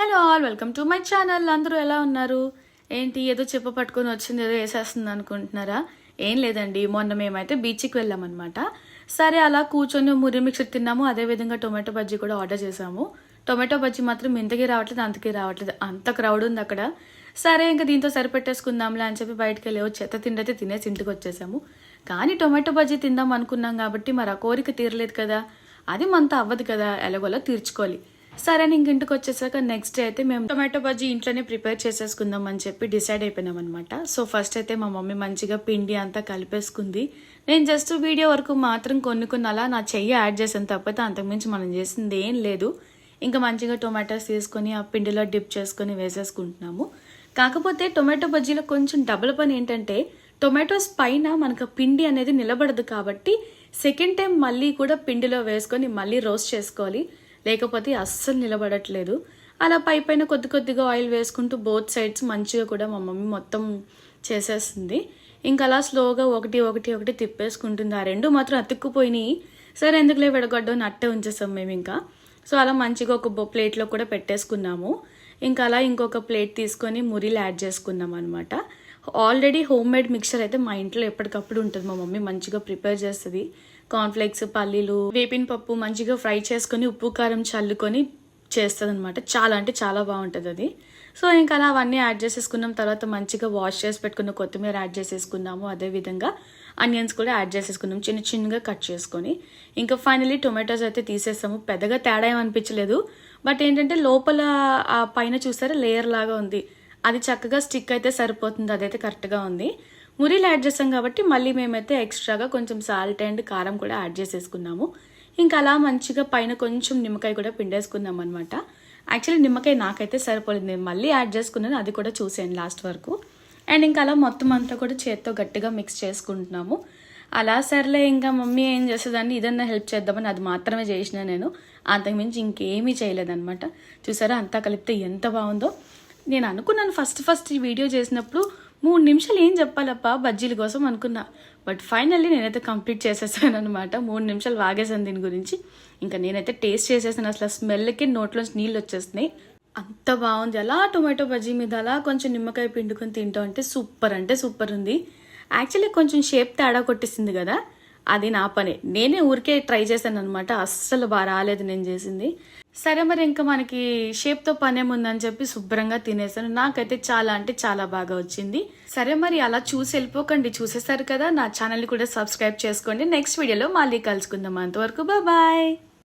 Hello all, welcome to my channel. అందరూ ఎలా ఉన్నారు? ఏంటి ఏదో చెప్ప పట్టుకొని వచ్చింది ఏదో వేసేస్తుంది అనుకుంటున్నారా? ఏం లేదండి, మొన్న మేమైతే బీచ్కి వెళ్ళామన్నమాట. సరే అలా కూర్చొని మురి మిక్చర్ తిన్నాము, అదేవిధంగా టొమాటో బజ్జీ కూడా ఆర్డర్ చేసాము. టొమాటో బజ్జీ మాత్రం ఇంతకీ రావట్లేదు, అంతకీ రావట్లేదు, అంత క్రౌడ్ ఉంది అక్కడ. సరే ఇంకా దీంతో సరిపెట్టేసుకుందాంలే అని చెప్పి బయటకు వెళ్ళి చెత్త తిండైతే తినేసి ఇంటికి వచ్చేసాము. కానీ టొమాటో బజ్జీ తిందాం అనుకున్నాం కాబట్టి మరి ఆ కోరిక తీరలేదు కదా, అది మనతో అవ్వదు కదా, ఎలాగోలా తీర్చుకోవాలి. సరే ఇంక ఇంటికి వచ్చేసాక నెక్స్ట్ డే అయితే మేము టొమాటో బజ్జీ ఇంట్లోనే ప్రిపేర్ చేసేసుకుందాం అని చెప్పి డిసైడ్ అయిపోయినాం అనమాట. సో ఫస్ట్ అయితే మా మమ్మీ మంచిగా పిండి అంతా కలిపేసుకుంది. నేను జస్ట్ వీడియో వరకు మాత్రం కొన్ని అలా నా చెయ్యి యాడ్ చేసాను, తప్పితే అంతకుమించి మనం చేసింది ఏం లేదు. ఇంకా మంచిగా టొమాటోస్ తీసుకొని ఆ పిండిలో డిప్ చేసుకొని వేసేసుకుంటున్నాము. కాకపోతే టొమాటో బజ్జీలో కొంచెం డబుల్ పని ఏంటంటే టొమాటోస్ పైన మనకు పిండి అనేది నిలబడదు కాబట్టి సెకండ్ టైం మళ్ళీ కూడా పిండిలో వేసుకొని మళ్ళీ రోస్ట్ చేసుకోవాలి, లేకపోతే అస్సలు నిలబడట్లేదు. అలా పైన కొద్దిగా ఆయిల్ వేసుకుంటూ బోత్ సైడ్స్ మంచిగా కూడా మా మమ్మీ మొత్తం చేసేస్తుంది. ఇంకా అలా స్లోగా ఒకటి తిప్పేసుకుంటుంది. ఆ రెండు మాత్రం అతుక్కుపోయినాయి. సరే ఎందుకులే విడగొడ్డం అట్టే ఉంచేసాం మేము ఇంకా. సో అలా మంచిగా ఒక ప్లేట్లో కూడా పెట్టేసుకున్నాము. ఇంకా అలా ఇంకొక ప్లేట్ తీసుకొని మురీలు యాడ్ చేసుకున్నాం అనమాట. ఆల్రెడీ హోమ్ మేడ్ మిక్చర్ అయితే మా ఇంట్లో ఎప్పటికప్పుడు ఉంటుంది, మా మమ్మీ మంచిగా ప్రిపేర్ చేస్తుంది. కార్న్ఫ్లేక్స్, పల్లీలు, వేపిన పప్పు మంచిగా ఫ్రై చేసుకొని ఉప్పు కారం చల్లుకొని చేస్తుంది అనమాట. చాలా అంటే చాలా బాగుంటుంది అది. సో ఇంకా అలా అవన్నీ యాడ్ చేసేసుకున్నాం. తర్వాత మంచిగా వాష్ చేసి పెట్టుకున్న కొత్తిమీర యాడ్ చేసేసుకున్నాము. అదేవిధంగా ఆనియన్స్ కూడా యాడ్ చేసేసుకున్నాం చిన్నగా కట్ చేసుకొని. ఇంకా ఫైనలీ టొమాటోస్ అయితే తీసేసాము. పెద్దగా తేడా ఏమనిపించలేదు, బట్ ఏంటంటే లోపల ఆ పైన చూసారా లేయర్ లాగా ఉంది, అది చక్కగా స్టిక్ అయితే సరిపోతుంది, అదైతే కరెక్ట్గా ఉంది. మురీలు యాడ్ చేసాం కాబట్టి మళ్ళీ మేమైతే ఎక్స్ట్రాగా కొంచెం సాల్ట్ అండ్ కారం కూడా యాడ్ చేసేసుకున్నాము. ఇంకా అలా మంచిగా పైన కొంచెం నిమ్మకాయ కూడా పిండేసుకున్నాం అనమాట. యాక్చువల్లీ నిమ్మకాయ నాకైతే సరిపోలేదు, నేను మళ్ళీ యాడ్ చేసుకున్నాను, అది కూడా చూసాను లాస్ట్ వరకు. అండ్ ఇంకా అలా మొత్తం అంతా కూడా చేత్తో గట్టిగా మిక్స్ చేసుకుంటున్నాము. అలా సర్లే ఇంకా మమ్మీ ఏం చేసేదాన్ని, ఇదన్నా హెల్ప్ చేద్దామని అది మాత్రమే చేసిన నేను, అంతకుమించి ఇంకేమీ చేయలేదన్నమాట. చూసారా అంతా కలిపితే ఎంత బాగుందో. నేను అనుకున్నాను ఫస్ట్ ఈ వీడియో చేసినప్పుడు 3 నిమిషాలు ఏం చెప్పాలప్ప బజ్జీల కోసం అనుకున్నా, బట్ ఫైనల్లీ నేనైతే కంప్లీట్ చేసేసాను అనమాట. 3 నిమిషాలు వాగేసాను దీని గురించి. ఇంకా నేనైతే టేస్ట్ చేసేసాను, అసలు స్మెల్కి నోట్లోంచి నీళ్ళు వచ్చేస్తున్నాయి, అంత బాగుంది. అలా టొమాటో బజ్జీ మీద అలా కొంచెం నిమ్మకాయ పిండుకొని తింటాం అంటే సూపర్ ఉంది. యాక్చువల్లీ కొంచెం షేప్ తేడా కొట్టేసింది కదా, అది నా పనే, నేనే ఊరికే ట్రై చేశాను అనమాట. అస్సలు బాగా రాలేదు నేను చేసింది. సరే మరి ఇంకా మనకి షేప్తో పనేముందని చెప్పి శుభ్రంగా తినేసాను. నాకైతే చాలా అంటే చాలా బాగా వచ్చింది. సరే మరి అలా చూసి వెళ్ళిపోకండి, చూసేసారు కదా, నా ఛానల్ని కూడా సబ్స్క్రైబ్ చేసుకోండి. నెక్స్ట్ వీడియోలో మళ్ళీ కలుసుకుందాం, అంతవరకు బాయ్.